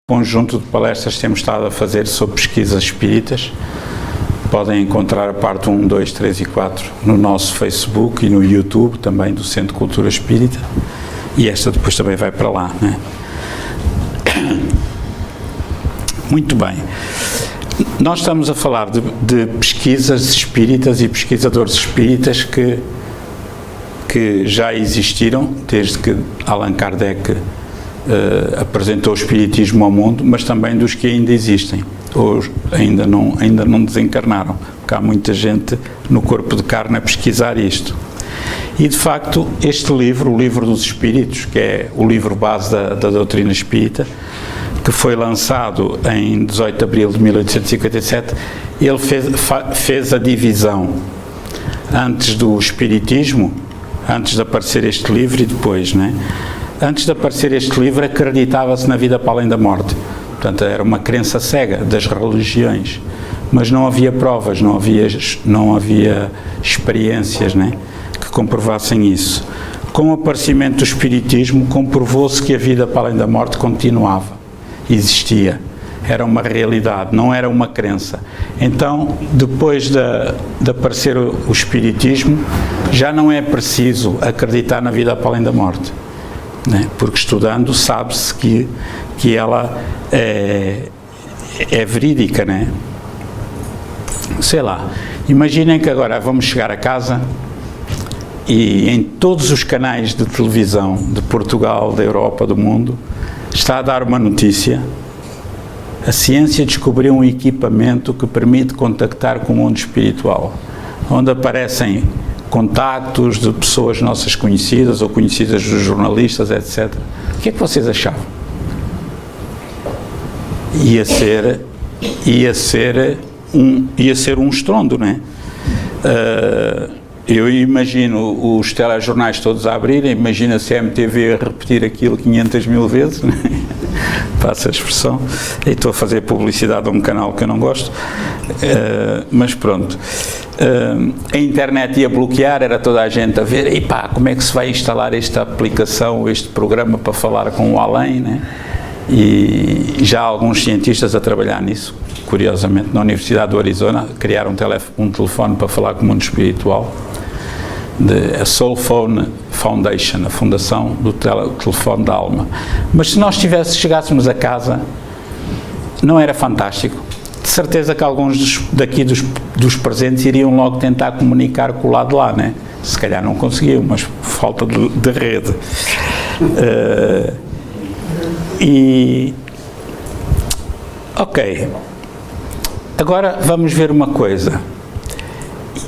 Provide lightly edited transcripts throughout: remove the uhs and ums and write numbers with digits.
Conjunto de palestras que temos estado a fazer sobre pesquisas espíritas. Podem encontrar a parte 1, 2, 3 e 4 no nosso Facebook e no YouTube também do Centro de Cultura Espírita, e esta depois também vai para lá, né? Muito bem, nós estamos a falar de pesquisas espíritas e pesquisadores espíritas que já existiram desde que Allan Kardec apresentou o espiritismo ao mundo, mas também dos que ainda existem ou ainda não desencarnaram, porque há muita gente no corpo de carne a pesquisar isto. E de facto este livro, o Livro dos Espíritos, que é o livro base da doutrina espírita, que foi lançado em 18 de abril de 1857, ele fez a divisão antes do espiritismo, antes de aparecer este livro e depois, né? Antes de aparecer este livro, acreditava-se na vida para além da morte. Portanto, era uma crença cega das religiões. Mas não havia provas, não havia experiências, né, que comprovassem isso. Com o aparecimento do espiritismo, comprovou-se que a vida para além da morte continuava, existia. Era uma realidade, não era uma crença. Então, depois de aparecer o espiritismo, já não é preciso acreditar na vida para além da morte. Porque estudando sabe-se que ela é verídica, né? Sei lá, imaginem que agora vamos chegar a casa e em todos os canais de televisão de Portugal, da Europa, do mundo, está a dar uma notícia: a ciência descobriu um equipamento que permite contactar com o mundo espiritual, onde aparecem contactos de pessoas nossas conhecidas ou conhecidas dos jornalistas, etc. O que é que vocês achavam? Ia ser um estrondo, não é? Eu imagino os telejornais todos a abrirem, imagino a CMTV a repetir aquilo 500 mil vezes, não é? Passa a expressão, e estou a fazer publicidade a um canal que eu não gosto, mas pronto. A internet ia bloquear, era toda a gente a ver, e pá, como é que se vai instalar esta aplicação, este programa para falar com o além, né? E já há alguns cientistas a trabalhar nisso, curiosamente, na Universidade do Arizona, criaram um telefone para falar com o mundo espiritual, a Soul Phone Foundation, a fundação do telefone da alma. Mas se nós chegássemos a casa, não era fantástico? De certeza que alguns daqui dos presentes iriam logo tentar comunicar com o lado de lá, né? Se calhar não conseguiam, mas por falta de rede. Ok, agora vamos ver uma coisa.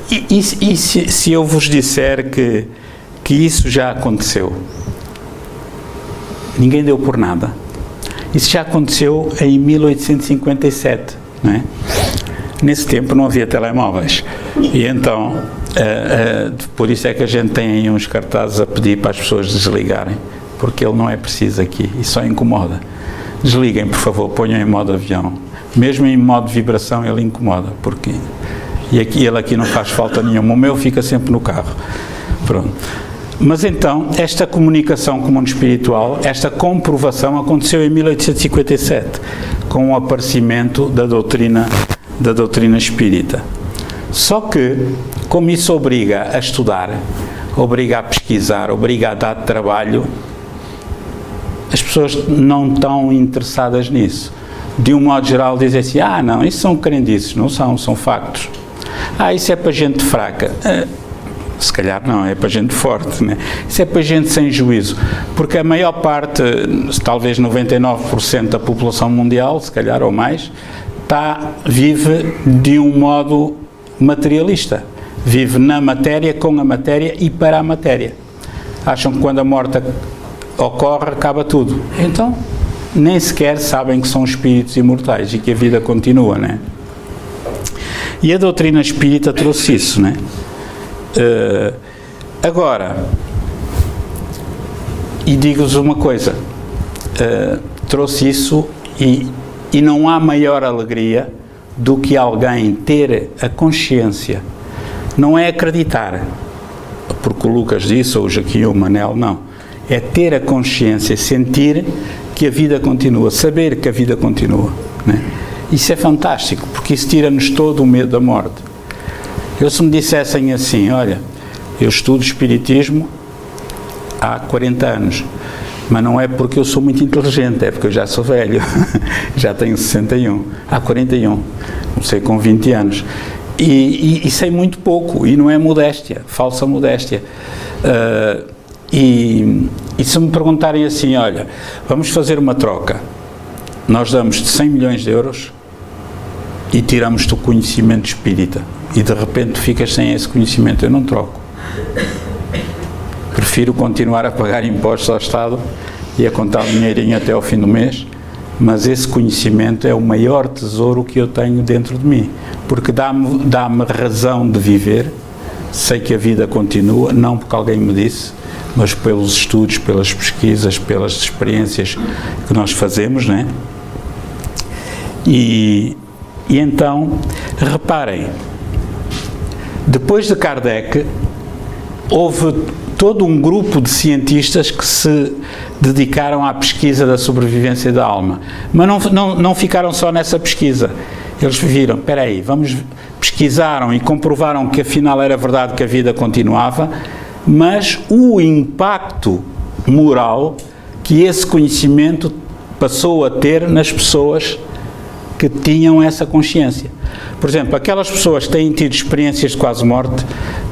E se eu vos disser que isso já aconteceu? Ninguém deu por nada. Isso já aconteceu em 1857, não é? Nesse tempo não havia telemóveis. E então, por isso é que a gente tem aí uns cartazes a pedir para as pessoas desligarem, porque ele não é preciso aqui e só incomoda. Desliguem, por favor, ponham em modo avião. Mesmo em modo vibração ele incomoda, porque... E ele aqui não faz falta nenhuma, o meu fica sempre no carro. Pronto. Mas então, esta comunicação com o mundo espiritual, esta comprovação aconteceu em 1857, com o aparecimento da doutrina espírita. Só que, como isso obriga a estudar, obriga a pesquisar, obriga a dar trabalho, as pessoas não estão interessadas nisso. De um modo geral dizem assim, não, isso são crendices, não são factos. Isso é para gente fraca. Se calhar não, é para gente forte, né? Isso é para gente sem juízo, porque a maior parte, talvez 99% da população mundial, se calhar ou mais, vive de um modo materialista, vive na matéria, com a matéria e para a matéria. Acham que quando a morte ocorre, acaba tudo. Então, nem sequer sabem que são espíritos imortais e que a vida continua, né? E a doutrina espírita trouxe isso, né? Agora, e digo-vos uma coisa, trouxe isso e não há maior alegria do que alguém ter a consciência, não é acreditar, porque o Lucas disse, ou o Joaquim ou o Manel, não, é ter a consciência, sentir que a vida continua, saber que a vida continua, né? Isso é fantástico, porque isso tira-nos todo o medo da morte. Eu, se me dissessem assim, olha, eu estudo Espiritismo há 40 anos, mas não é porque eu sou muito inteligente, é porque eu já sou velho, já tenho 61, há 41, comecei com 20 anos, e sei muito pouco, e não é modéstia, falsa modéstia. E se me perguntarem assim, olha, vamos fazer uma troca, nós damos-te 100 milhões de euros e tiramos-te o conhecimento espírita, e de repente ficas sem esse conhecimento, eu não troco. Prefiro continuar a pagar impostos ao Estado e a contar o dinheirinho até ao fim do mês, mas esse conhecimento é o maior tesouro que eu tenho dentro de mim, porque dá-me razão de viver, sei que a vida continua, não porque alguém me disse, mas pelos estudos, pelas pesquisas, pelas experiências que nós fazemos, né? E então, reparem, depois de Kardec, houve todo um grupo de cientistas que se dedicaram à pesquisa da sobrevivência da alma, mas não ficaram só nessa pesquisa. Eles viram, espera aí, pesquisaram e comprovaram que afinal era verdade que a vida continuava, mas o impacto moral que esse conhecimento passou a ter nas pessoas que tinham essa consciência. Por exemplo, aquelas pessoas que têm tido experiências de quase morte,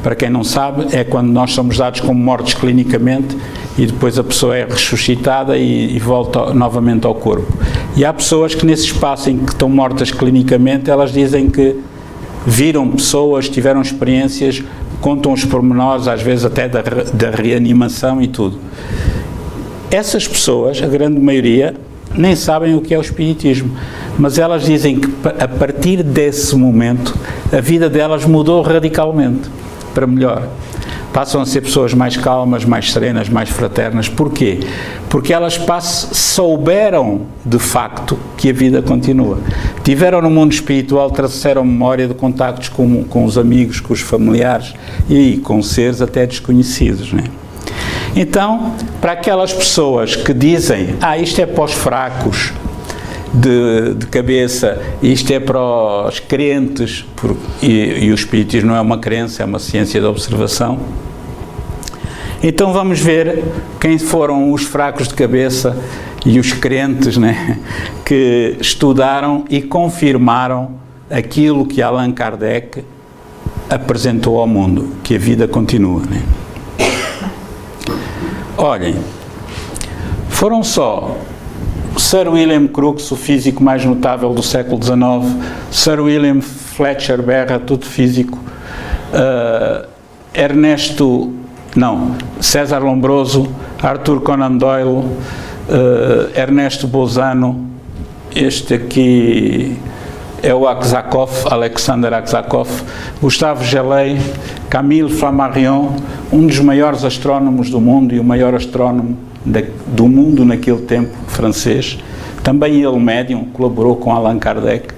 para quem não sabe, é quando nós somos dados como mortos clinicamente e depois a pessoa é ressuscitada e volta novamente ao corpo. E há pessoas que nesse espaço em que estão mortas clinicamente, elas dizem que viram pessoas, tiveram experiências, contam os pormenores, às vezes até da reanimação e tudo. Essas pessoas, a grande maioria, nem sabem o que é o Espiritismo, mas elas dizem que a partir desse momento a vida delas mudou radicalmente para melhor. Passam a ser pessoas mais calmas, mais serenas, mais fraternas. Porquê? Porque elas souberam de facto que a vida continua. Tiveram no mundo espiritual, trouxeram memória de contactos com os amigos, com os familiares e com seres até desconhecidos, né? Então, para aquelas pessoas que dizem, isto é para os fracos de cabeça, isto é para os crentes, e o Espiritismo não é uma crença, é uma ciência de observação. Então vamos ver quem foram os fracos de cabeça e os crentes, né, que estudaram e confirmaram aquilo que Allan Kardec apresentou ao mundo, que a vida continua, né? Olhem, foram só Sir William Crookes, o físico mais notável do século XIX, Sir William Fletcher Berra, tudo físico, César Lombroso, Arthur Conan Doyle, Ernesto Bolzano, este aqui é o Alexander Aksakov, Gustave Gelée, Camille Flammarion, um dos maiores astrónomos do mundo e o maior astrónomo do mundo naquele tempo, francês, também ele médium, colaborou com Allan Kardec.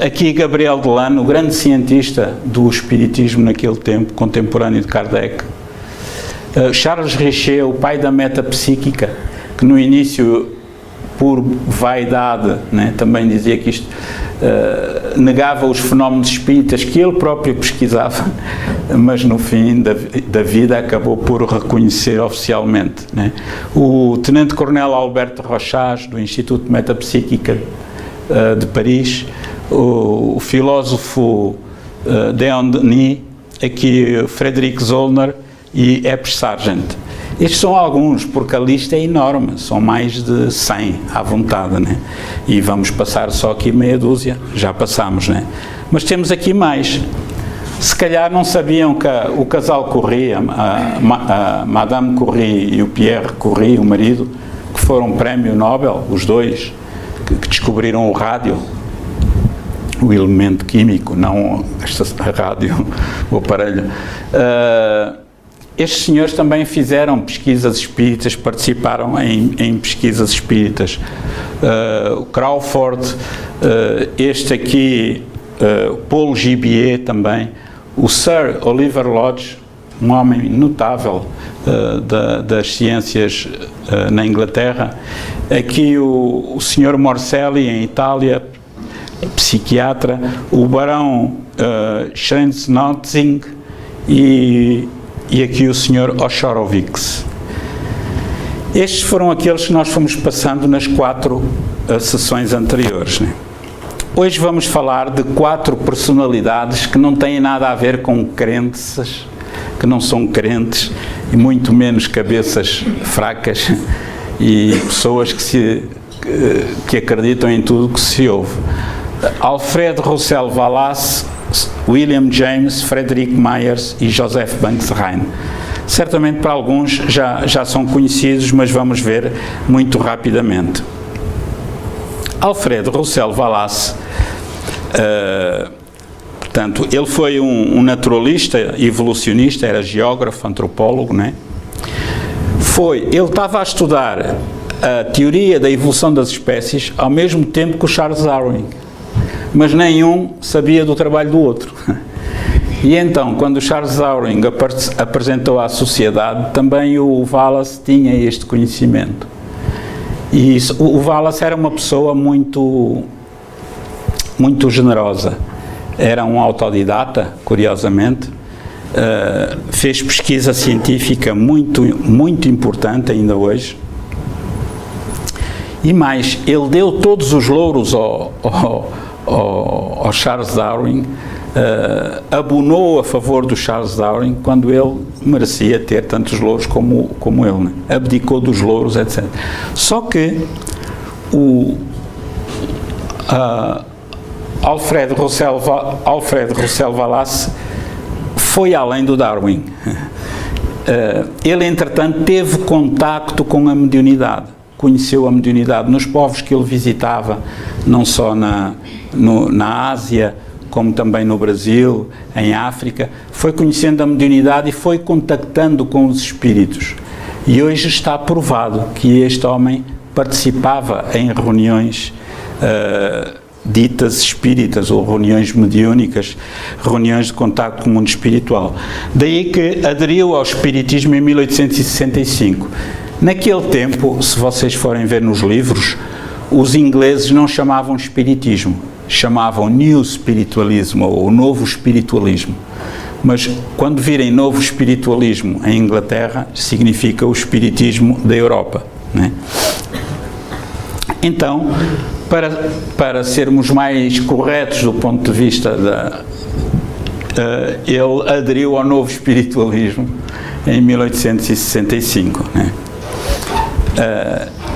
Aqui Gabriel Delano, o grande cientista do espiritismo naquele tempo, contemporâneo de Kardec. Charles Richer, o pai da metapsíquica, que no início, por vaidade, né, também dizia que isto negava os fenómenos espíritas que ele próprio pesquisava, mas no fim da vida acabou por reconhecer oficialmente, né. O tenente-coronel Alberto Rochage, do Instituto de Metapsíquica de Paris, o filósofo Léon Denis, aqui Frederick Zollner e Epes Sargent. Estes são alguns, porque a lista é enorme, são mais de 100 à vontade, né? E vamos passar só aqui meia dúzia, já passamos, né? Mas temos aqui mais. Se calhar não sabiam que o casal Curie, a Madame Curie e o Pierre Curie, o marido, que foram prémio Nobel, os dois, que descobriram o rádio, o elemento químico, não a rádio, o aparelho. Estes senhores também fizeram pesquisas espíritas, participaram em pesquisas espíritas. O Crawford, este aqui, Paul Gibier também, o Sir Oliver Lodge, um homem notável das ciências na Inglaterra. Aqui o Sr. Morselli, em Itália, psiquiatra, o Barão Schrenz-Notzing e aqui o Sr. Oshorovitz. Estes foram aqueles que nós fomos passando nas 4 sessões anteriores, né? Hoje vamos falar de 4 personalidades que não têm nada a ver com crentes, que não são crentes, e muito menos cabeças fracas e pessoas que acreditam em tudo que se ouve. Alfred Russel Wallace, William James, Frederick Myers e Joseph Banks Rhine. Certamente para alguns já são conhecidos, mas vamos ver muito rapidamente. Alfred Russel Wallace, portanto, ele foi um naturalista, evolucionista, era geógrafo, antropólogo, né? Ele estava a estudar a teoria da evolução das espécies ao mesmo tempo que o Charles Darwin, mas nenhum sabia do trabalho do outro. E então, quando o Charles Darwin apresentou à sociedade, também o Wallace tinha este conhecimento. E o Wallace era uma pessoa muito generosa. Era um autodidata, curiosamente. Fez pesquisa científica muito importante ainda hoje. E mais, ele deu todos os louros ao Charles Darwin, abonou a favor do Charles Darwin quando ele merecia ter tantos louros como ele, né? Abdicou dos louros, etc. Só que Alfred Russel Wallace foi além do Darwin. Ele, entretanto, teve contacto com a mediunidade, conheceu a mediunidade nos povos que ele visitava, não só na Ásia, como também no Brasil, em África. Foi conhecendo a mediunidade e foi contactando com os espíritos. E hoje está provado que este homem participava em reuniões ditas espíritas, ou reuniões mediúnicas, reuniões de contacto com o mundo espiritual. Daí que aderiu ao espiritismo em 1865. Naquele tempo, se vocês forem ver nos livros, os ingleses não chamavam espiritismo, chamavam New Spiritualism, ou Novo Espiritualismo. Mas quando virem Novo Espiritualismo em Inglaterra, significa o espiritismo da Europa, né? Então, para sermos mais corretos do ponto de vista ele aderiu ao Novo Espiritualismo em 1865, né?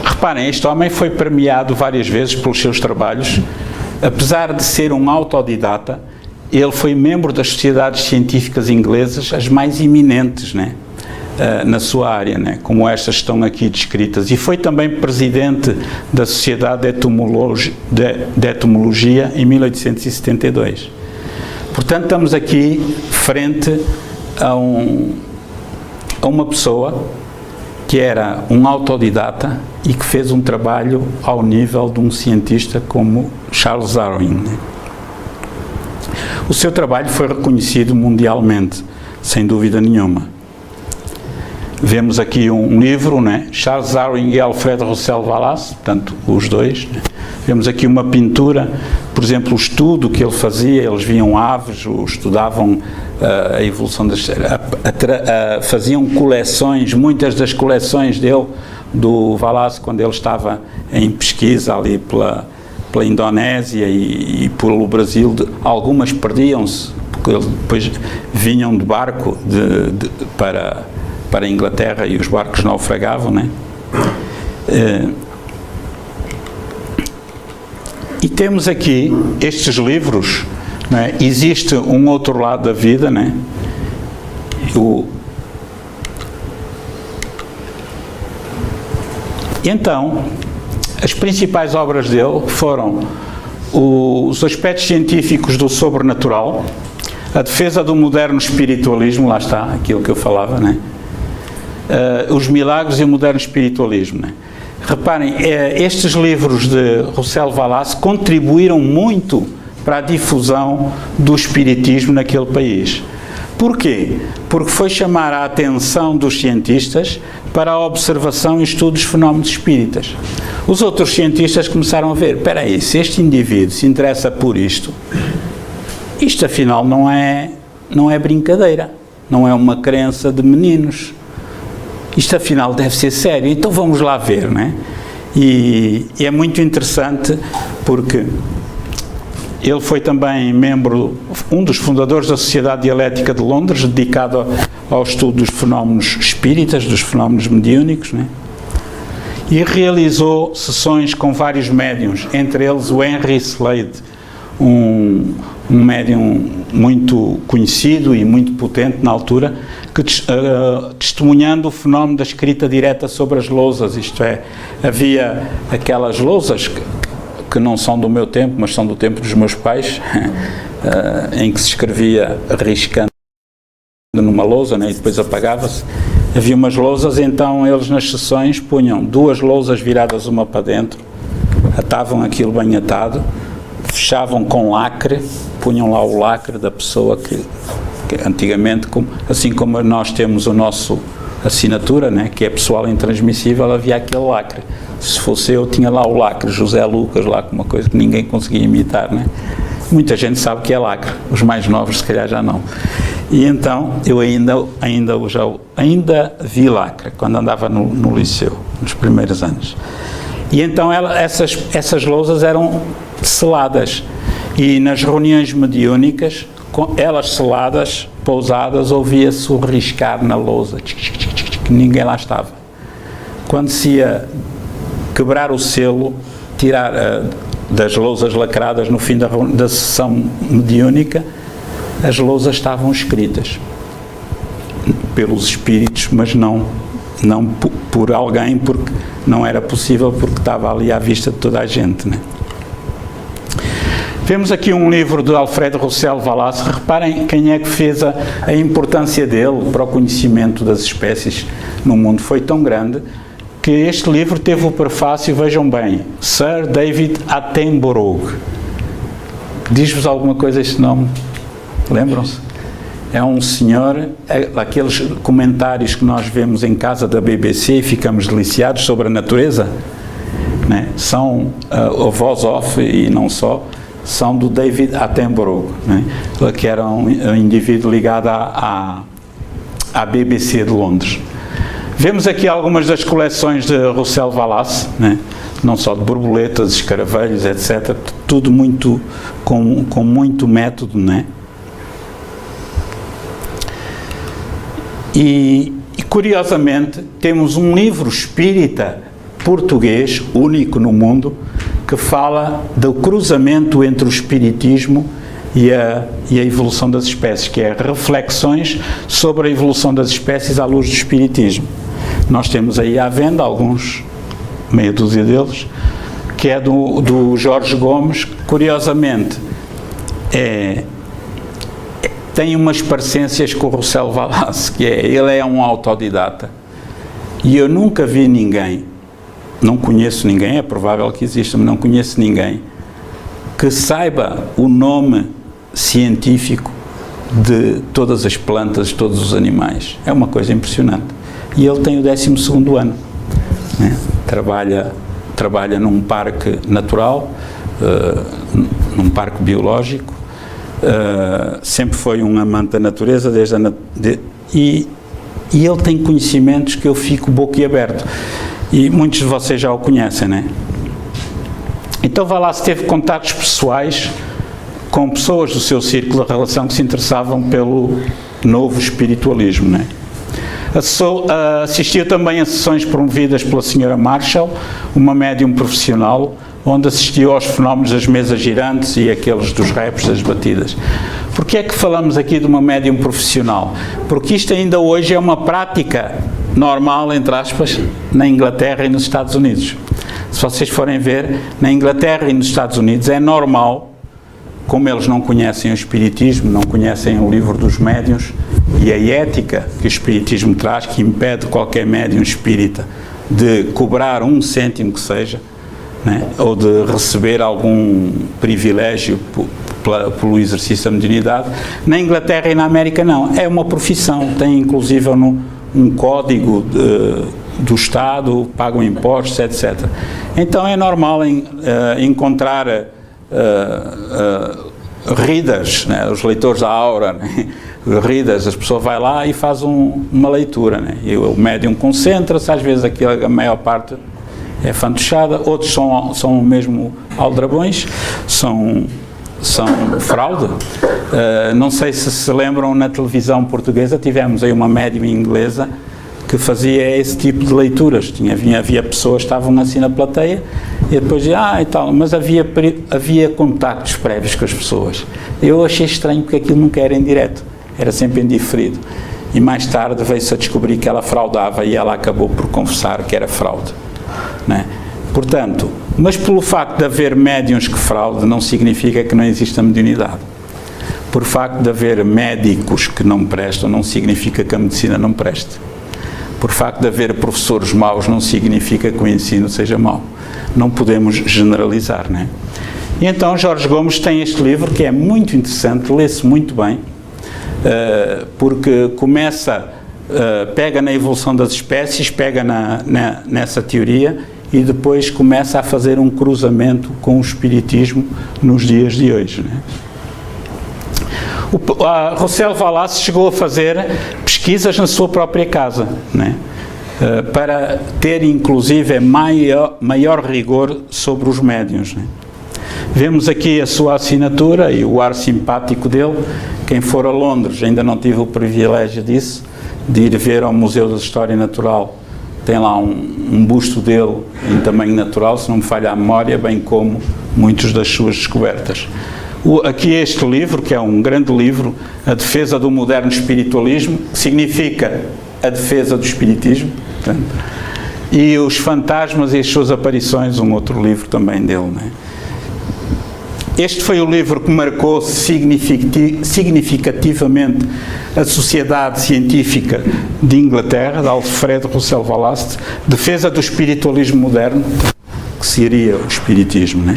Reparem, este homem foi premiado várias vezes pelos seus trabalhos. Apesar de ser um autodidata, ele foi membro das sociedades científicas inglesas, as mais eminentes, né? Na sua área, né? Como estas estão aqui descritas, e foi também presidente da Sociedade de Entomologia em 1872. Portanto, estamos aqui frente a uma pessoa que era um autodidata e que fez um trabalho ao nível de um cientista como Charles Darwin, né? O seu trabalho foi reconhecido mundialmente, sem dúvida nenhuma. Vemos aqui um livro, né? Charles Darwin e Alfred Russel Wallace, portanto, os dois, né? Vemos aqui uma pintura, por exemplo, o estudo que ele fazia, eles viam aves, estudavam a evolução das... faziam coleções, muitas das coleções dele, do Wallace, quando ele estava em pesquisa ali pela Indonésia e pelo Brasil, algumas perdiam-se, porque eles depois vinham de barco para a Inglaterra e os barcos naufragavam, né? E temos aqui estes livros, né? Existe um outro lado da vida, né? Então, as principais obras dele foram os aspectos científicos do sobrenatural, a defesa do moderno espiritualismo, lá está, aquilo que eu falava, né? Os milagres e o moderno espiritualismo, né? Reparem, estes livros de Russel Wallace contribuíram muito para a difusão do espiritismo naquele país. Porquê? Porque foi chamar a atenção dos cientistas para a observação e estudo dos fenómenos espíritas. Os outros cientistas começaram a ver, espera aí, se este indivíduo se interessa por isto afinal não é brincadeira, não é uma crença de meninos, isto afinal deve ser sério, então vamos lá ver, não é? E é muito interessante porque ele foi também um dos fundadores da Sociedade Dialética de Londres, dedicado ao estudo dos fenómenos espíritas, dos fenómenos mediúnicos, né? E realizou sessões com vários médiuns, entre eles o Henry Slade, um médium muito conhecido e muito potente na altura, que testemunhando o fenómeno da escrita direta sobre as lousas, isto é, havia aquelas lousas que não são do meu tempo, mas são do tempo dos meus pais, em que se escrevia riscando numa lousa, né, e depois apagava-se. Havia umas lousas, então eles nas sessões punham 2 lousas viradas uma para dentro, atavam aquilo bem atado, fechavam com lacre, punham lá o lacre da pessoa que antigamente, assim como nós temos o nosso assinatura, né, que é pessoal intransmissível, havia aquele lacre. Se fosse eu, tinha lá o lacre, José Lucas, lá com uma coisa que ninguém conseguia imitar, né? Muita gente sabe que é lacre, os mais novos se calhar já não. E então, eu ainda vi lacre, quando andava no liceu, nos primeiros anos. E então essas lousas eram seladas, e nas reuniões mediúnicas, com elas seladas, pousadas, ouvia-se o riscar na lousa, que ninguém lá estava. Quando se ia quebrar o selo, tirar das lousas lacradas no fim da sessão mediúnica, as lousas estavam escritas pelos espíritos, mas não por alguém, porque não era possível, porque estava ali à vista de toda a gente, né? Temos aqui um livro de Alfred Russel Wallace. Reparem quem é que fez a importância dele para o conhecimento das espécies no mundo. Foi tão grande que este livro teve o prefácio, vejam bem, Sir David Attenborough. Diz-vos alguma coisa este nome? Lembram-se? É um senhor, aqueles comentários que nós vemos em casa da BBC e ficamos deliciados sobre a natureza, né? São a voz off e não só, são do David Attenborough, né? Que era um indivíduo ligado à BBC de Londres. Vemos aqui algumas das coleções de Russel Wallace, né? Não só de borboletas, escaravelhos, etc. Tudo muito, com muito método, né? E curiosamente temos um livro espírita português, único no mundo, que fala do cruzamento entre o espiritismo e a evolução das espécies, que é Reflexões sobre a evolução das espécies à luz do espiritismo. Nós temos aí à venda alguns, meia dúzia deles, que é do Jorge Gomes. Curiosamente, tem umas parecências com o Russel Wallace, que ele é um autodidata, e eu nunca vi ninguém, não conheço ninguém, é provável que exista, mas não conheço ninguém que saiba o nome científico de todas as plantas, de todos os animais. É uma coisa impressionante. E ele tem o 12º ano, né? Trabalha num parque natural, num parque biológico, sempre foi um amante da natureza, e ele tem conhecimentos que eu fico boquiaberto, e muitos de vocês já o conhecem, né? Então Wallace teve contactos pessoais com pessoas do seu círculo de relação que se interessavam pelo novo espiritualismo, né? Assistiu também a sessões promovidas pela Sra. Marshall, uma médium profissional, onde assistiu aos fenómenos das mesas girantes e aqueles dos raps, das batidas. Porquê é que falamos aqui de uma médium profissional? Porque isto ainda hoje é uma prática normal, entre aspas, na Inglaterra e nos Estados Unidos. Se vocês forem ver, na Inglaterra e nos Estados Unidos é normal, como eles não conhecem o espiritismo, não conhecem o livro dos médiuns e a ética que o espiritismo traz, que impede qualquer médium espírita de cobrar 1 cêntimo que seja, né, ou de receber algum privilégio pelo exercício da mediunidade. Na Inglaterra e na América não, é uma profissão, tem inclusive um código do Estado, pagam impostos, etc. Então é normal encontrar readers, né, os leitores da aura, né, readers, as pessoas vai lá e faz uma leitura, né, e o médium concentra-se, às vezes a maior parte é fantochada, outros são mesmo aldrabões, são fraude. Não sei se lembram, na televisão portuguesa tivemos aí uma médium inglesa que fazia esse tipo de leituras. Havia pessoas que estavam assim na plateia e depois dizia, e tal, mas havia contactos prévios com as pessoas. Eu achei estranho porque aquilo nunca era em direto, era sempre em diferido. E mais tarde veio-se a descobrir que ela fraudava e ela acabou por confessar que era fraude, né? Portanto, mas pelo facto de haver médiuns que fraudam, não significa que não exista mediunidade. Por facto de haver médicos que não prestam, não significa que a medicina não preste. Por facto de haver professores maus, não significa que o ensino seja mau. Não podemos generalizar, né? E então Jorge Gomes tem este livro que é muito interessante, lê-se muito bem, porque pega na evolução das espécies, pega nessa teoria e depois começa a fazer um cruzamento com o espiritismo nos dias de hoje, né? Rousseau Wallace chegou a fazer pesquisas na sua própria casa, né, para ter inclusive maior rigor sobre os médiuns, né. Vemos aqui a sua assinatura e o ar simpático dele. Quem for a Londres, ainda não tive o privilégio disso, de ir ver ao Museu da História Natural, tem lá um busto dele em tamanho natural, se não me falha a memória, bem como muitas das suas descobertas. Aqui este livro, que é um grande livro, A Defesa do Moderno Espiritualismo, que significa a defesa do espiritismo, portanto, e Os Fantasmas e as Suas Aparições, um outro livro também dele, né? Este foi o livro que marcou significativamente a Sociedade Científica de Inglaterra, de Alfred Russel Wallace, Defesa do Espiritualismo Moderno, que seria o espiritismo, né?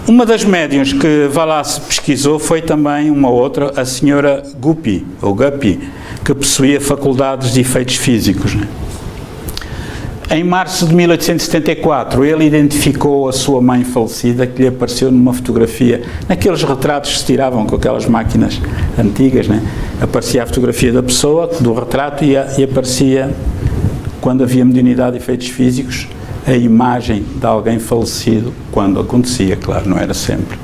Uma das médiuns que Wallace pesquisou foi também uma outra, a senhora Guppy, que possuía faculdades de efeitos físicos, né? Em março de 1874, ele identificou a sua mãe falecida, que lhe apareceu numa fotografia, naqueles retratos que se tiravam com aquelas máquinas antigas, né? Aparecia a fotografia da pessoa, do retrato, e aparecia, quando havia mediunidade de efeitos físicos, a imagem de alguém falecido, quando acontecia, claro, não era sempre.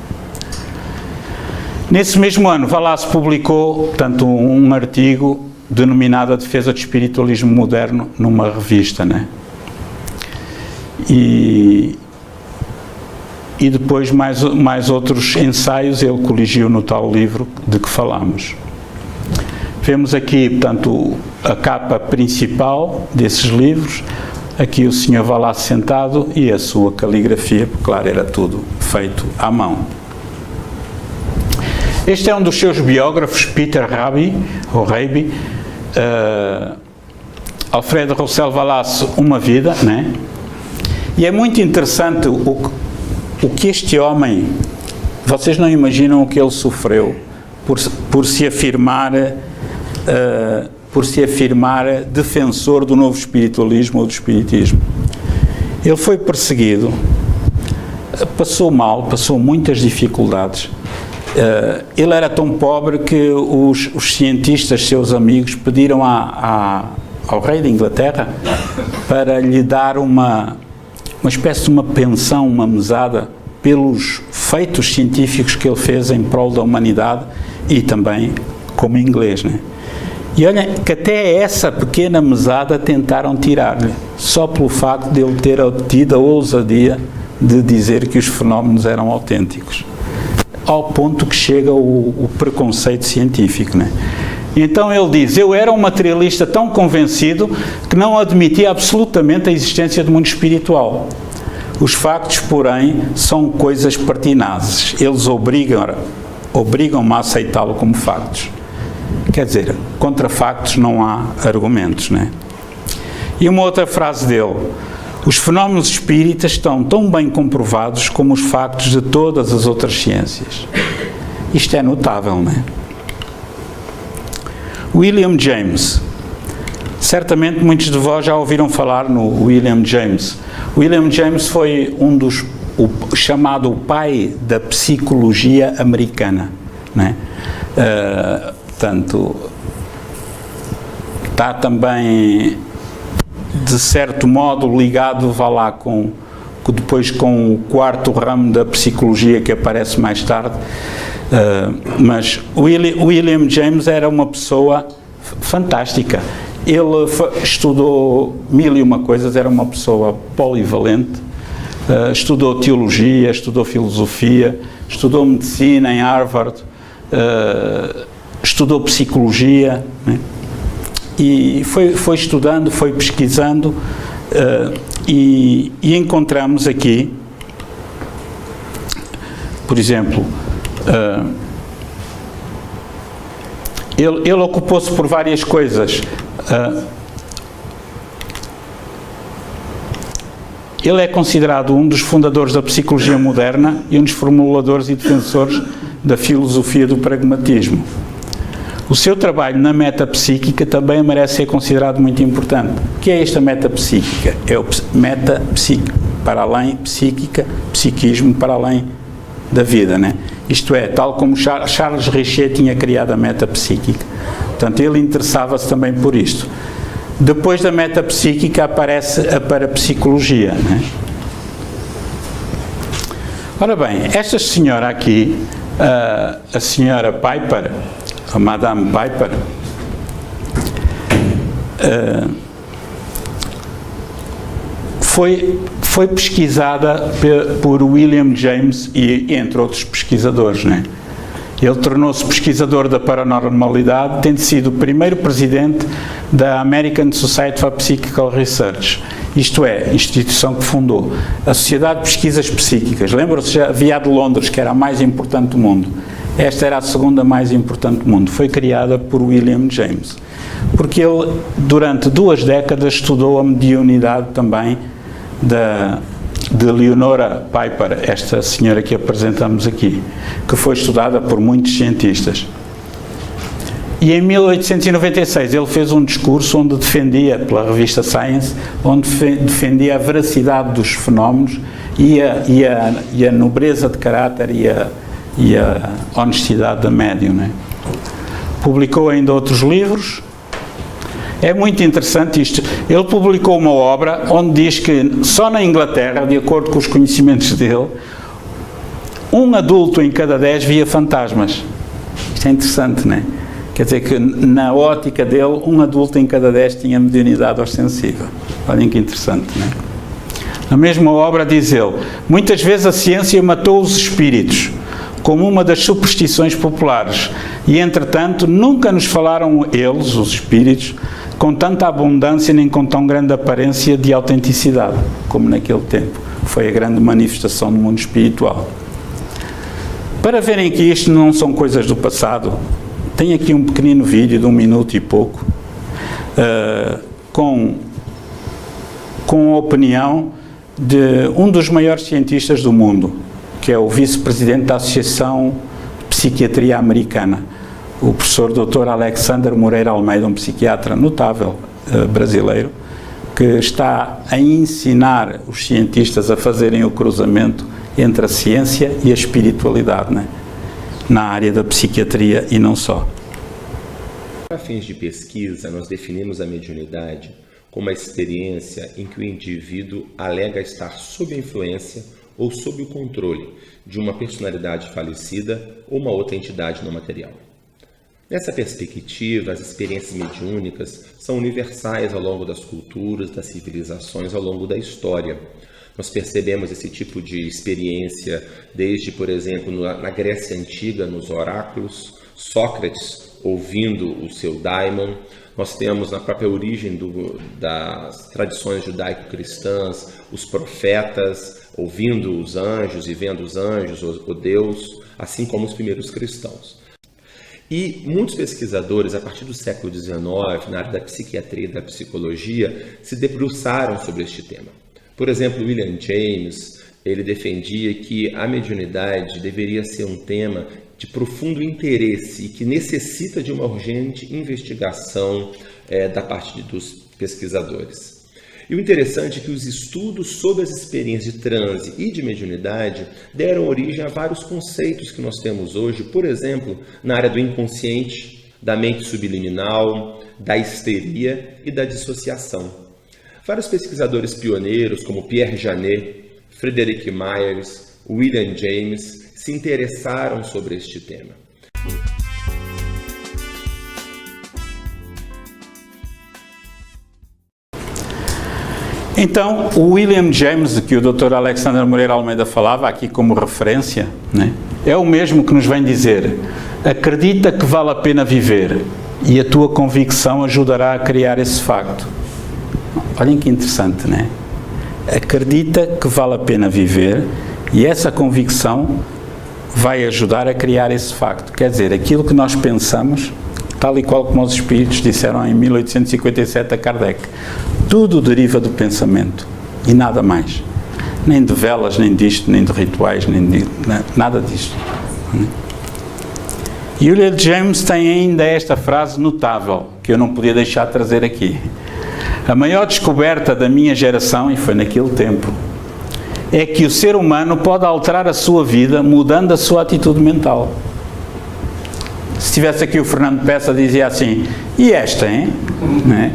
Nesse mesmo ano, Wallace publicou, portanto, um artigo denominado A Defesa do Espiritualismo Moderno, numa revista, né? E depois mais outros ensaios ele coligiu no tal livro de que falamos. Vemos aqui, portanto, a capa principal desses livros, aqui o Sr. Wallace sentado e a sua caligrafia, porque claro, era tudo feito à mão. Este é um dos seus biógrafos, Peter Raby, Alfred Russel Wallace, Uma Vida, né? E é muito interessante o que este homem, vocês não imaginam o que ele sofreu por se afirmar defensor do novo espiritualismo ou do espiritismo. Ele foi perseguido, passou mal, passou muitas dificuldades. Ele era tão pobre que os cientistas, seus amigos, pediram ao rei da Inglaterra para lhe dar uma espécie de uma pensão, uma mesada, pelos feitos científicos que ele fez em prol da humanidade e também como inglês, né? E olhem que até essa pequena mesada tentaram tirar-lhe, só pelo facto de ele ter tido a ousadia de dizer que os fenómenos eram autênticos, ao ponto que chega o preconceito científico, né? Então ele diz: eu era um materialista tão convencido que não admitia absolutamente a existência do mundo espiritual. Os factos, porém, são coisas pertinazes. Eles obrigam-me a aceitá-lo como factos. Quer dizer, contra factos não há argumentos, né? E uma outra frase dele: Os fenómenos espíritas estão tão bem comprovados como os factos de todas as outras ciências. Isto é notável, não é? William James. Certamente muitos de vós já ouviram falar no William James. William James foi chamado o pai da psicologia americana, não é? Portanto, está também, de certo modo, ligado, vá lá, depois com o quarto ramo da psicologia que aparece mais tarde, mas William James era uma pessoa fantástica. Ele estudou mil e uma coisas, era uma pessoa polivalente, estudou teologia, estudou filosofia, estudou medicina em Harvard, estudou psicologia, né? E foi estudando, foi pesquisando, e encontramos aqui, por exemplo, ele ocupou-se por várias coisas. Ele é considerado um dos fundadores da psicologia moderna e um dos formuladores e defensores da filosofia do pragmatismo. O seu trabalho na metapsíquica também merece ser considerado muito importante. O que é esta metapsíquica? É o metapsíquica, para além psíquica, psiquismo para além da vida, né? Isto é, tal como Charles Richer tinha criado a metapsíquica. Portanto, ele interessava-se também por isto. Depois da metapsíquica aparece a parapsicologia, né? Ora bem, esta senhora aqui, a senhora Piper, a Madame Piper, foi pesquisada por William James e entre outros pesquisadores, né? Ele tornou-se pesquisador da paranormalidade, tendo sido o primeiro presidente da American Society for Psychical Research, isto é, a instituição que fundou a Sociedade de Pesquisas Psíquicas. Lembram-se, já havia a de Londres, que era a mais importante do mundo. Esta era a segunda mais importante do mundo. Foi criada por William James, porque ele, durante 2 décadas, estudou a mediunidade também de Leonora Piper, esta senhora que apresentamos aqui, que foi estudada por muitos cientistas. E em 1896 ele fez um discurso onde defendia, pela revista Science, onde defendia a veracidade dos fenómenos e a nobreza de caráter e a honestidade da médium, né? Publicou ainda outros livros. É muito interessante isto. Ele publicou uma obra onde diz que só na Inglaterra, de acordo com os conhecimentos dele, 1 adulto em cada 10 via fantasmas. Isto é interessante, não é? Quer dizer que na ótica dele, 1 adulto em cada 10 tinha mediunidade ostensiva. Olhem que interessante, não é? Na mesma obra diz ele: muitas vezes a ciência matou os espíritos, como uma das superstições populares, e entretanto nunca nos falaram eles, os espíritos, com tanta abundância nem com tão grande aparência de autenticidade, como naquele tempo. Foi a grande manifestação do mundo espiritual. Para verem que isto não são coisas do passado, tem aqui um pequenino vídeo de 1 minuto e pouco, com a opinião de um dos maiores cientistas do mundo, que é o vice-presidente da Associação de Psiquiatria Americana, o professor Dr. Alexander Moreira Almeida, um psiquiatra notável brasileiro, que está a ensinar os cientistas a fazerem o cruzamento entre a ciência e a espiritualidade, né? Na área da psiquiatria e não só. Para fins de pesquisa, nós definimos a mediunidade como a experiência em que o indivíduo alega estar sob a influência ou sob o controle de uma personalidade falecida ou uma outra entidade não material. Nessa perspectiva, as experiências mediúnicas são universais ao longo das culturas, das civilizações, ao longo da história. Nós percebemos esse tipo de experiência desde, por exemplo, na Grécia Antiga, nos oráculos, Sócrates ouvindo o seu daimon. Nós temos na própria origem das tradições judaico-cristãs, os profetas ouvindo os anjos e vendo os anjos, o Deus, assim como os primeiros cristãos. E muitos pesquisadores, a partir do século XIX, na área da psiquiatria e da psicologia, se debruçaram sobre este tema. Por exemplo, William James, ele defendia que a mediunidade deveria ser um tema de profundo interesse e que necessita de uma urgente investigação da parte dos pesquisadores. E o interessante é que os estudos sobre as experiências de transe e de mediunidade deram origem a vários conceitos que nós temos hoje, por exemplo, na área do inconsciente, da mente subliminal, da histeria e da dissociação. Vários pesquisadores pioneiros, como Pierre Janet, Frederick Myers, William James, se interessaram sobre este tema. Então, o William James, que o Dr. Alexandre Moreira Almeida falava aqui como referência, né, é o mesmo que nos vem dizer: acredita que vale a pena viver e a tua convicção ajudará a criar esse facto. Olhem que interessante, não é? Acredita que vale a pena viver e essa convicção vai ajudar a criar esse facto. Quer dizer, aquilo que nós pensamos, tal e qual como os espíritos disseram em 1857 a Kardec, tudo deriva do pensamento e nada mais. Nem de velas, nem disto, nem de rituais, nem de nada disto. E William James tem ainda esta frase notável, que eu não podia deixar de trazer aqui. A maior descoberta da minha geração, e foi naquele tempo, é que o ser humano pode alterar a sua vida mudando a sua atitude mental. Se tivesse aqui o Fernando Peça, dizia assim: e esta, hein? Não é?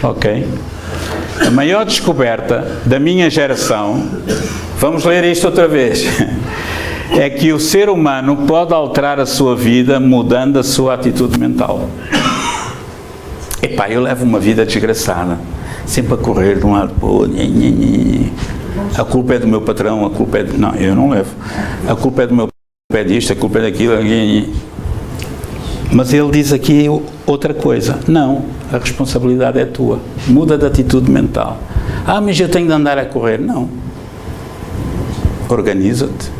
Ok. A maior descoberta da minha geração, vamos ler isto outra vez, é que o ser humano pode alterar a sua vida mudando a sua atitude mental. Epá, eu levo uma vida desgraçada, sempre a correr de um lado para o outro. A culpa é do meu patrão, a culpa é... Não, eu não levo. A culpa é do meu... A culpa é disto, a culpa é daquilo. Mas ele diz aqui outra coisa. Não, a responsabilidade é tua. Muda de atitude mental. Ah, mas eu tenho de andar a correr. Não. Organiza-te.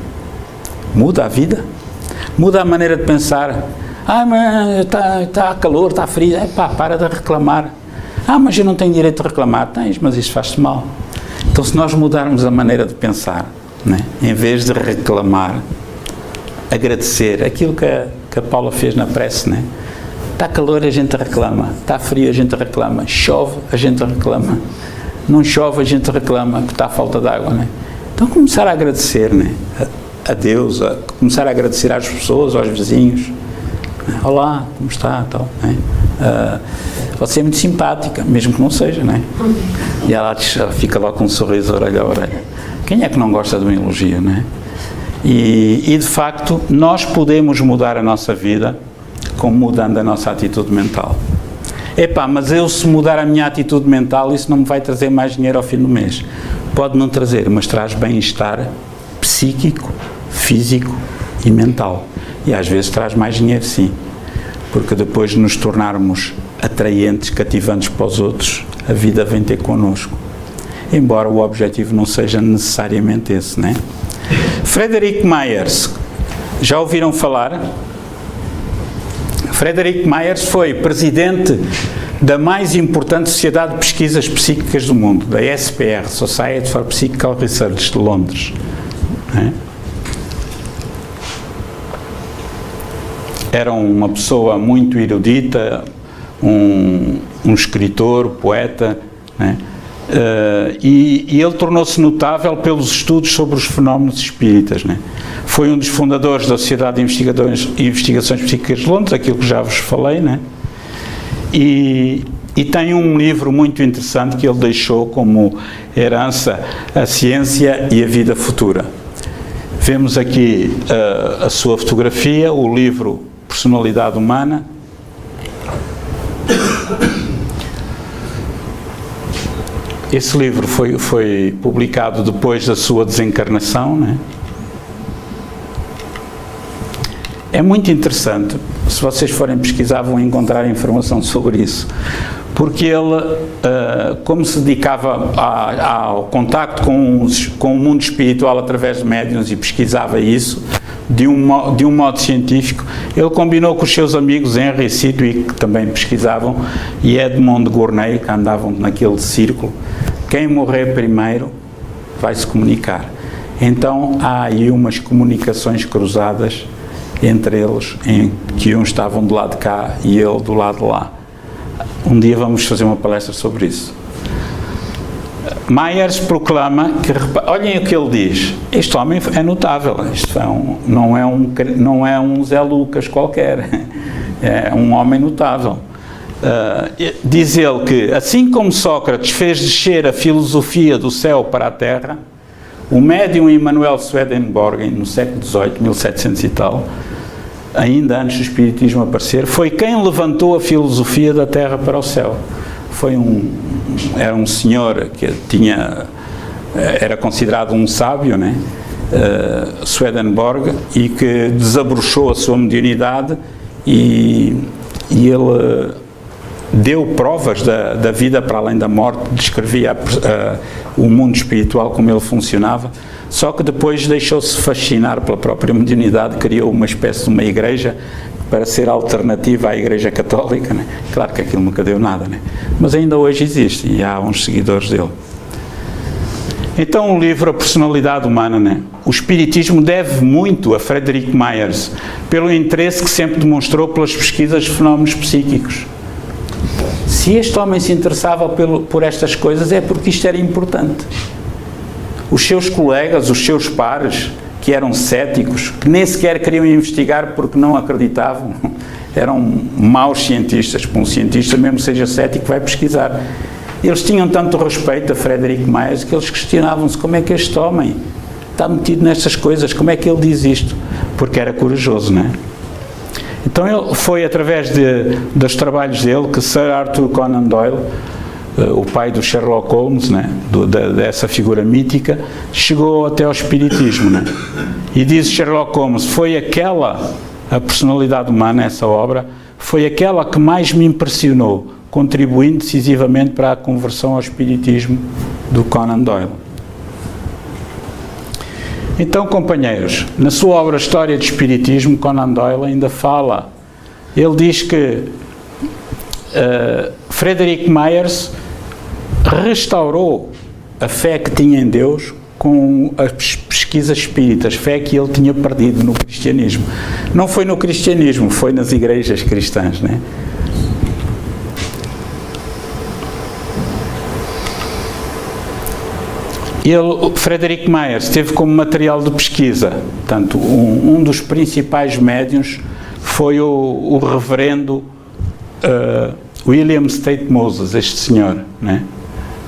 Muda a vida. Muda a maneira de pensar. Ah, mas está calor, está frio. Epá, para de reclamar. Ah, mas eu não tenho direito de reclamar. Tens, mas isso faz-te mal. Então, se nós mudarmos a maneira de pensar, né, em vez de reclamar, agradecer, aquilo que a Paula fez na prece, né? Está calor, a gente reclama. Está frio, a gente reclama. Chove, a gente reclama. Não chove, a gente reclama que está a falta de água, né? Então, começar a agradecer, né? A Deus, começar a agradecer às pessoas, aos vizinhos. Olá, como está? Tal, né? Você é muito simpática, mesmo que não seja, né? E ela fica lá com um sorriso orelha a orelha. Quem é que não gosta de um elogio, né? E de facto, nós podemos mudar a nossa vida com mudando a nossa atitude mental. Epá, mas eu se mudar a minha atitude mental, isso não me vai trazer mais dinheiro ao fim do mês. Pode não trazer, mas traz bem-estar psíquico, físico e mental. E às vezes traz mais dinheiro, sim. Porque depois de nos tornarmos atraentes, cativantes para os outros, a vida vem ter connosco. Embora o objetivo não seja necessariamente esse, né? Frederick Myers, já ouviram falar? Frederick Myers foi presidente da mais importante sociedade de pesquisas psíquicas do mundo, da SPR, Society for Psychical Research, de Londres. Era uma pessoa muito erudita, um escritor, poeta, né? E ele tornou-se notável pelos estudos sobre os fenómenos espíritas, né? Foi um dos fundadores da Sociedade de Investigações Psíquicas de Londres, aquilo que já vos falei, né? E tem um livro muito interessante que ele deixou como herança, A Ciência e a Vida Futura. Vemos aqui a sua fotografia, o livro Personalidade Humana. Esse livro foi publicado depois da sua desencarnação, né? É muito interessante, se vocês forem pesquisar vão encontrar informação sobre isso, porque ele, como se dedicava ao contacto com o mundo espiritual através de médiuns e pesquisava isso de um modo científico, ele combinou com os seus amigos Henry Sidgwick, que também pesquisavam, e Edmond Gournay, que andavam naquele círculo, quem morrer primeiro vai se comunicar. Então há aí umas comunicações cruzadas entre eles, em que uns estavam do lado de cá e ele do lado de lá. Um dia vamos fazer uma palestra sobre isso. Myers proclama que, olhem o que ele diz, este homem é notável, isto não é um Zé Lucas qualquer, é um homem notável. Diz ele que, assim como Sócrates fez descer a filosofia do céu para a terra, o médium Emanuel Swedenborg, no século XVIII, 1700 e tal, ainda antes do Espiritismo aparecer, foi quem levantou a filosofia da terra para o céu. Era um senhor que era considerado um sábio, né? Swedenborg, e que desabrochou a sua mediunidade e ele deu provas da vida para além da morte, descrevia o mundo espiritual, como ele funcionava, só que depois deixou-se fascinar pela própria mediunidade, criou uma espécie de uma igreja para ser alternativa à Igreja Católica, né? Claro que aquilo nunca deu nada, né? Mas ainda hoje existe e há uns seguidores dele. Então o livro A Personalidade Humana, né? O Espiritismo deve muito a Frederick Myers, pelo interesse que sempre demonstrou pelas pesquisas de fenómenos psíquicos. Se este homem se interessava por estas coisas, é porque isto era importante. Os seus colegas, os seus pares, que eram céticos, que nem sequer queriam investigar porque não acreditavam, eram maus cientistas, porque um cientista, mesmo que seja cético, vai pesquisar. Eles tinham tanto respeito a Frederick Myers que eles questionavam-se como é que este homem está metido nestas coisas, como é que ele diz isto? Porque era corajoso, não é? Então ele foi através dos trabalhos dele que Sir Arthur Conan Doyle, o pai do Sherlock Holmes, né, dessa figura mítica, chegou até ao Espiritismo, né? E diz Sherlock Holmes, a personalidade humana, essa obra, foi aquela que mais me impressionou, contribuindo decisivamente para a conversão ao Espiritismo do Conan Doyle. Então, companheiros, na sua obra História do Espiritismo, Conan Doyle ainda fala, ele diz que Frederick Myers restaurou a fé que tinha em Deus com as pesquisas espíritas, fé que ele tinha perdido no cristianismo. Não foi no cristianismo, foi nas igrejas cristãs, né? Frederick Myers teve como material de pesquisa, portanto, um dos principais médiuns foi o reverendo William State Moses, este senhor, né?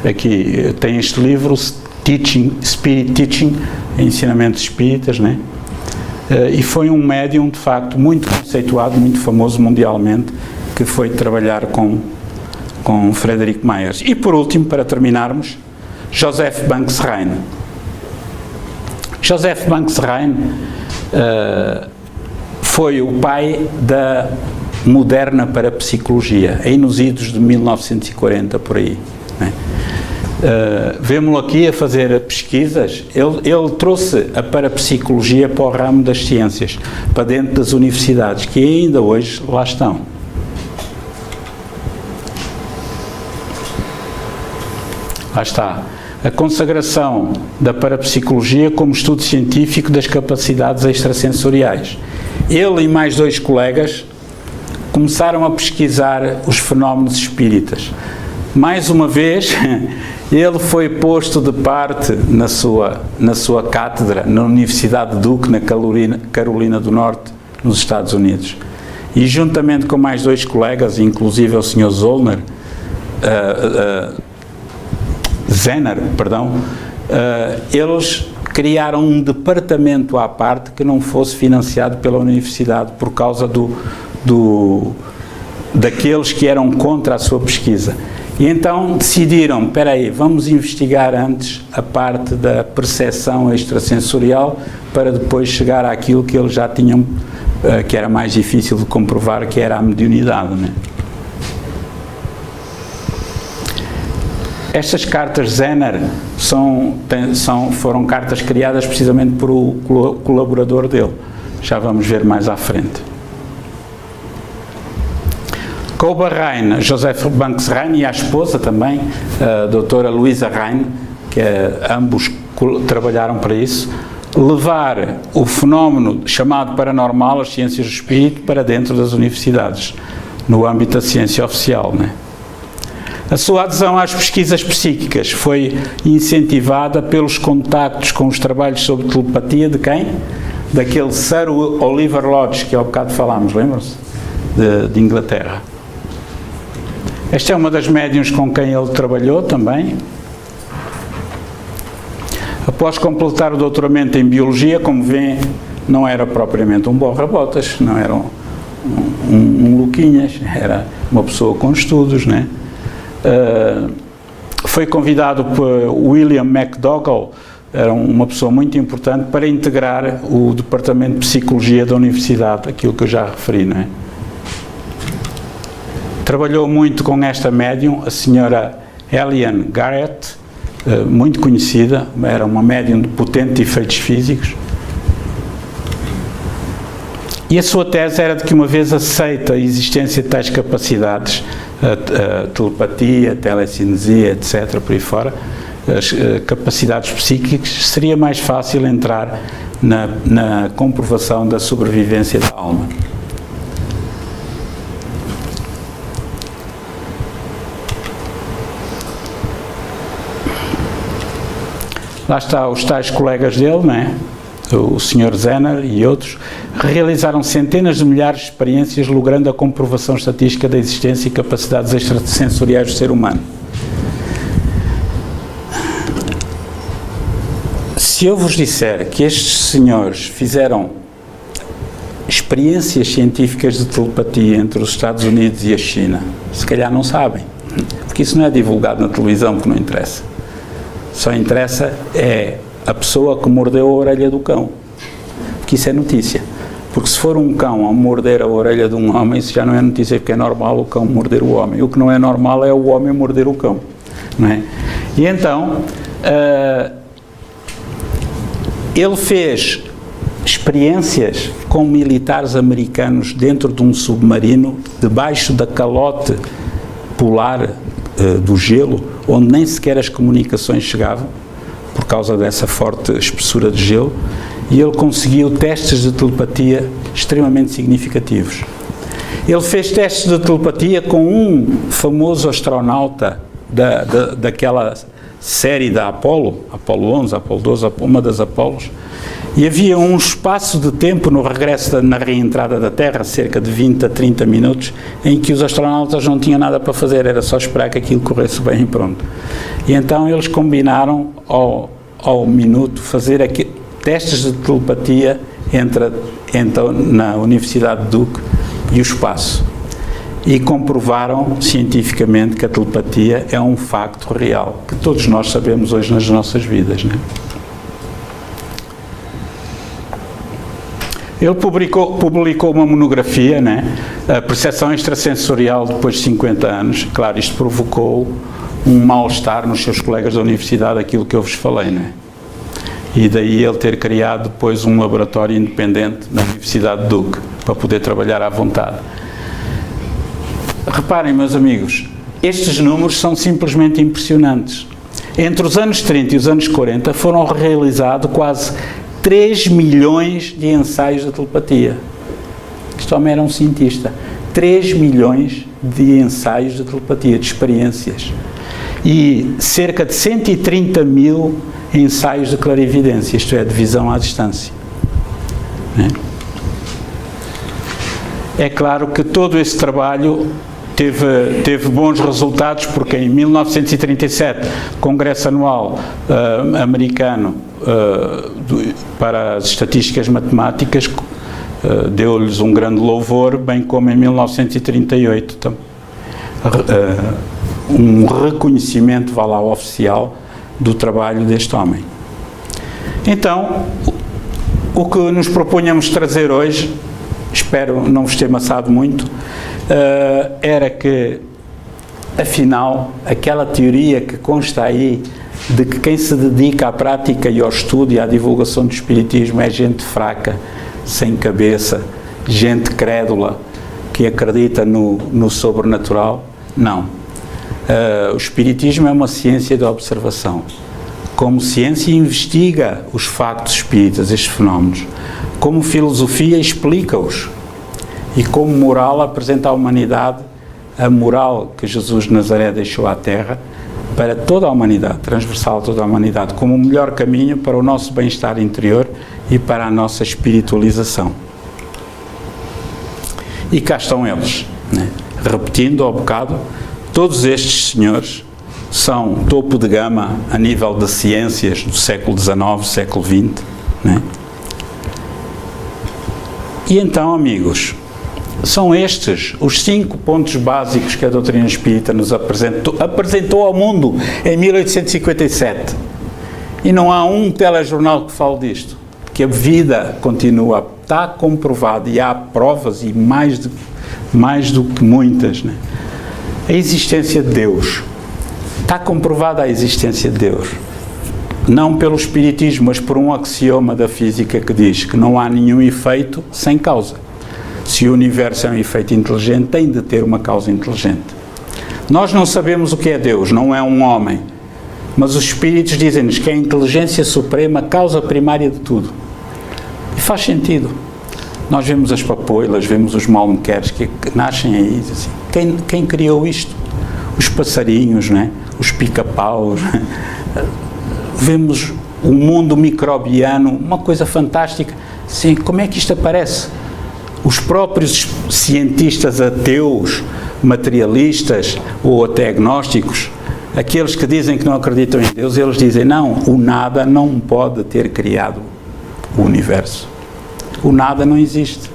Aqui tem este livro, Spirit Teaching, Ensinamentos Espíritas, né? E foi um médium, de facto, muito conceituado, muito famoso mundialmente, que foi trabalhar com Frederick Myers. E por último, para terminarmos, Joseph Banks Rhine. Joseph Banks Rhine foi o pai da moderna parapsicologia, aí nos idos de 1940, por aí, né? Vemo-lo aqui a fazer pesquisas. Ele trouxe a parapsicologia para o ramo das ciências, para dentro das universidades, que ainda hoje lá estão. Lá está. A consagração da parapsicologia como estudo científico das capacidades extrasensoriais. Ele e mais 2 colegas começaram a pesquisar os fenómenos espíritas. Mais uma vez, ele foi posto de parte na sua cátedra, na Universidade Duke, na Carolina do Norte, nos Estados Unidos. E juntamente com mais 2 colegas, inclusive o Sr. Zener, eles criaram um departamento à parte que não fosse financiado pela universidade por causa daqueles que eram contra a sua pesquisa. E então decidiram, espera aí, vamos investigar antes a parte da percepção extrasensorial para depois chegar àquilo que eles já tinham, que era mais difícil de comprovar, que era a mediunidade, né? Estas cartas Zener foram cartas criadas precisamente por o colaborador dele. Já vamos ver mais à frente. Com o Bahrein, Joseph Banks Rhein e a esposa também, a doutora Luísa Rhein, que ambos trabalharam para isso, levar o fenómeno chamado paranormal, as ciências do espírito, para dentro das universidades, no âmbito da ciência oficial, né? A sua adesão às pesquisas psíquicas foi incentivada pelos contactos com os trabalhos sobre telepatia de quem? Daquele Sir Oliver Lodge, que há bocado falámos, lembram-se? De Inglaterra. Esta é uma das médiuns com quem ele trabalhou também. Após completar o doutoramento em Biologia, como vêem, não era propriamente um borra-botas, não era um Luquinhas, era uma pessoa com estudos, né? Foi convidado por William McDougall, era uma pessoa muito importante, para integrar o Departamento de Psicologia da Universidade, aquilo que eu já referi, não é? Trabalhou muito com esta médium, a senhora Eliane Garrett, muito conhecida, era uma médium de potentes efeitos físicos. E a sua tese era de que, uma vez aceita a existência de tais capacidades, a telepatia, a telecinesia, etc., por aí fora, as capacidades psíquicas, seria mais fácil entrar na comprovação da sobrevivência da alma. Lá está os tais colegas dele, não é? O Sr. Zener e outros, realizaram centenas de milhares de experiências, logrando a comprovação estatística da existência e capacidades extrasensoriais do ser humano. Se eu vos disser que estes senhores fizeram experiências científicas de telepatia entre os Estados Unidos e a China, se calhar não sabem, porque isso não é divulgado na televisão, porque não interessa. Só interessa é a pessoa que mordeu a orelha do cão, porque isso é notícia. Porque se for um cão a morder a orelha de um homem, isso já não é notícia, porque é normal o cão morder o homem. O que não é normal é o homem morder o cão, não é? E então, ele fez experiências com militares americanos dentro de um submarino, debaixo da calote polar do gelo, onde nem sequer as comunicações chegavam, por causa dessa forte espessura de gelo, e ele conseguiu testes de telepatia extremamente significativos. Ele fez testes de telepatia com um famoso astronauta daquela série da Apolo 11, Apolo 12, uma das Apolos, e havia um espaço de tempo no regresso, na reentrada da Terra, cerca de 20 a 30 minutos, em que os astronautas não tinham nada para fazer, era só esperar que aquilo corresse bem e pronto. E então eles combinaram ao minuto fazer testes de telepatia entre na Universidade de Duke e o espaço. E comprovaram cientificamente que a telepatia é um facto real, que todos nós sabemos hoje nas nossas vidas, né? Ele publicou uma monografia, né? A percepção extrasensorial depois de 50 anos. Claro, isto provocou um mal-estar nos seus colegas da universidade, aquilo que eu vos falei, né? E daí ele ter criado depois um laboratório independente na Universidade de Duke, para poder trabalhar à vontade. Reparem, meus amigos, estes números são simplesmente impressionantes. Entre os anos 30 e os anos 40 foram realizados quase 3 milhões de ensaios de telepatia. Este homem era um cientista. 3 milhões de ensaios de telepatia, de experiências. E cerca de 130 mil ensaios de clarividência, isto é, de visão à distância. É claro que todo esse trabalho teve bons resultados, porque em 1937, Congresso Anual Americano para as Estatísticas Matemáticas deu-lhes um grande louvor, bem como em 1938 um reconhecimento, vá lá, oficial do trabalho deste homem. Então, o que nos propunhamos trazer hoje, espero não vos ter maçado muito, era que, afinal, aquela teoria que consta aí de que quem se dedica à prática e ao estudo e à divulgação do espiritismo é gente fraca, sem cabeça, gente crédula, que acredita no sobrenatural. Não. O Espiritismo é uma ciência de observação. Como ciência, investiga os factos espíritas, estes fenómenos. Como filosofia, explica-os. E como moral, apresenta à humanidade a moral que Jesus de Nazaré deixou à Terra para toda a humanidade, transversal a toda a humanidade, como o melhor caminho para o nosso bem-estar interior e para a nossa espiritualização. E cá estão eles, né? Repetindo ao bocado, todos estes senhores são topo de gama a nível de ciências do século XIX, século XX, né? E então, amigos, são estes os 5 pontos básicos que a doutrina espírita nos apresentou ao mundo em 1857. E não há um telejornal que fale disto, porque a vida continua, está comprovado, e há provas, e mais do que muitas, né? A existência de Deus. Está comprovada a existência de Deus. Não pelo Espiritismo, mas por um axioma da física que diz que não há nenhum efeito sem causa. Se o universo é um efeito inteligente, tem de ter uma causa inteligente. Nós não sabemos o que é Deus, não é um homem, mas os Espíritos dizem-nos que é a inteligência suprema, a causa primária de tudo. E faz sentido. Nós vemos as papoilas, vemos os malmequeres que nascem aí, assim. Quem criou isto? Os passarinhos, né? Os pica-paus. Vemos o mundo microbiano, uma coisa fantástica. Sim, como é que isto aparece? Os próprios cientistas ateus, materialistas ou até agnósticos, aqueles que dizem que não acreditam em Deus, eles dizem, não, o nada não pode ter criado o universo. O nada não existe.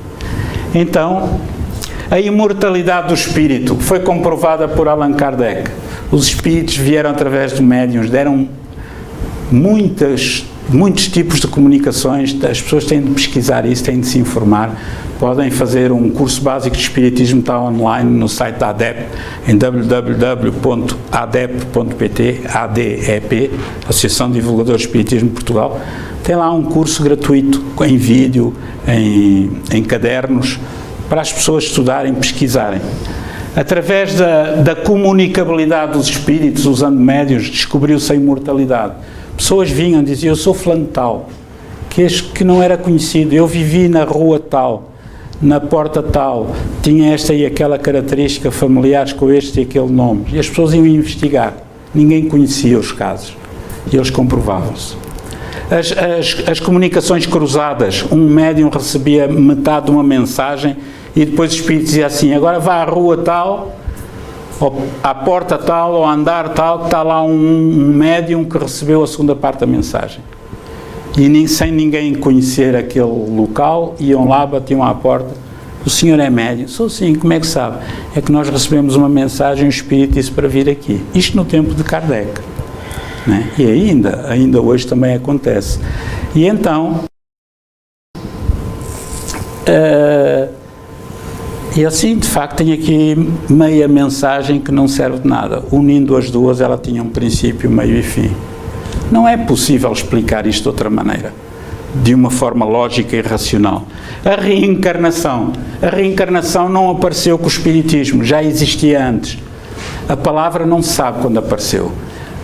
Então, a imortalidade do espírito foi comprovada por Allan Kardec. Os espíritos vieram através de médiuns, deram muitos tipos de comunicações. As pessoas têm de pesquisar isso, têm de se informar. Podem fazer um curso básico de Espiritismo, está online no site da ADEP, em www.adep.pt, ADEP, Associação de Divulgadores de Espiritismo de Portugal. Tem lá um curso gratuito, em vídeo, em cadernos, para as pessoas estudarem, pesquisarem. Através da comunicabilidade dos espíritos, usando médiuns, descobriu-se a imortalidade. Pessoas vinham e diziam, eu sou fulano tal, que não era conhecido, eu vivi na rua tal, na porta tal, tinha esta e aquela característica, familiares com este e aquele nome. E as pessoas iam investigar. Ninguém conhecia os casos. E eles comprovavam-se. As comunicações cruzadas, um médium recebia metade de uma mensagem e depois o espírito dizia assim, agora vá à rua tal, ou à porta tal, ou andar tal, que está lá um médium que recebeu a segunda parte da mensagem. E sem ninguém conhecer aquele local, iam lá, batiam à porta, o senhor é médium? Sou sim, como é que sabe? É que nós recebemos uma mensagem, o espírito disse para vir aqui. Isto no tempo de Kardec. Né? E ainda hoje também acontece. E então, e assim, de facto, tem aqui meia mensagem que não serve de nada. Unindo as duas, ela tinha um princípio, meio e fim. Não é possível explicar isto de outra maneira, de uma forma lógica e racional. A reencarnação não apareceu com o Espiritismo, já existia antes. A palavra não se sabe quando apareceu,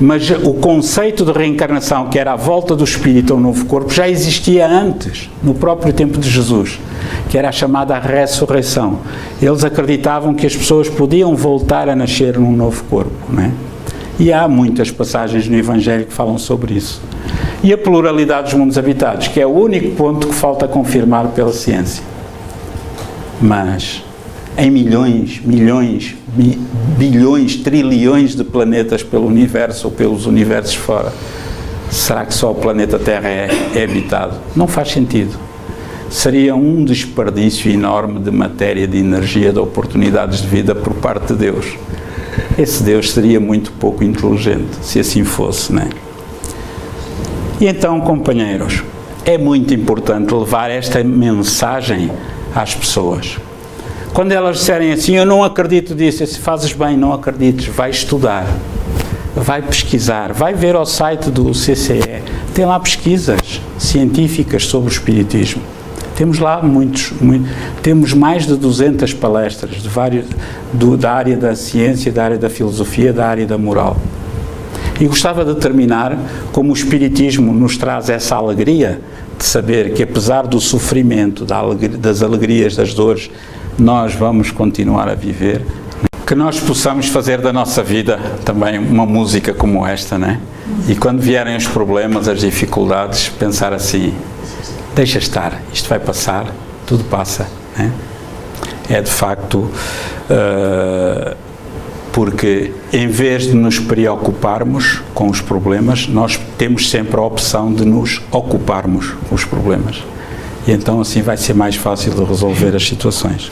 mas o conceito de reencarnação, que era a volta do espírito a um novo corpo, já existia antes, no próprio tempo de Jesus, que era a chamada ressurreição. Eles acreditavam que as pessoas podiam voltar a nascer num novo corpo, não é? E há muitas passagens no Evangelho que falam sobre isso. E a pluralidade dos mundos habitados, que é o único ponto que falta confirmar pela ciência. Mas em milhões, bilhões, trilhões de planetas pelo universo ou pelos universos fora, será que só o planeta Terra é habitado? Não faz sentido. Seria um desperdício enorme de matéria, de energia, de oportunidades de vida por parte de Deus. Esse Deus seria muito pouco inteligente, se assim fosse, não é? E então, companheiros, é muito importante levar esta mensagem às pessoas. Quando elas disserem assim, eu não acredito disso, se fazes bem, não acredites, vai estudar, vai pesquisar, vai ver ao site do CCE, tem lá pesquisas científicas sobre o Espiritismo. Temos lá temos mais de 200 palestras da área da ciência, da área da filosofia, da área da moral. E gostava de terminar como o Espiritismo nos traz essa alegria de saber que, apesar do sofrimento, das alegrias, das dores, nós vamos continuar a viver. Que nós possamos fazer da nossa vida também uma música como esta, né? E quando vierem os problemas, as dificuldades, pensar assim: deixa estar, isto vai passar, tudo passa, né? É de facto, porque em vez de nos preocuparmos com os problemas, nós temos sempre a opção de nos ocuparmos com os problemas. E então assim vai ser mais fácil de resolver as situações.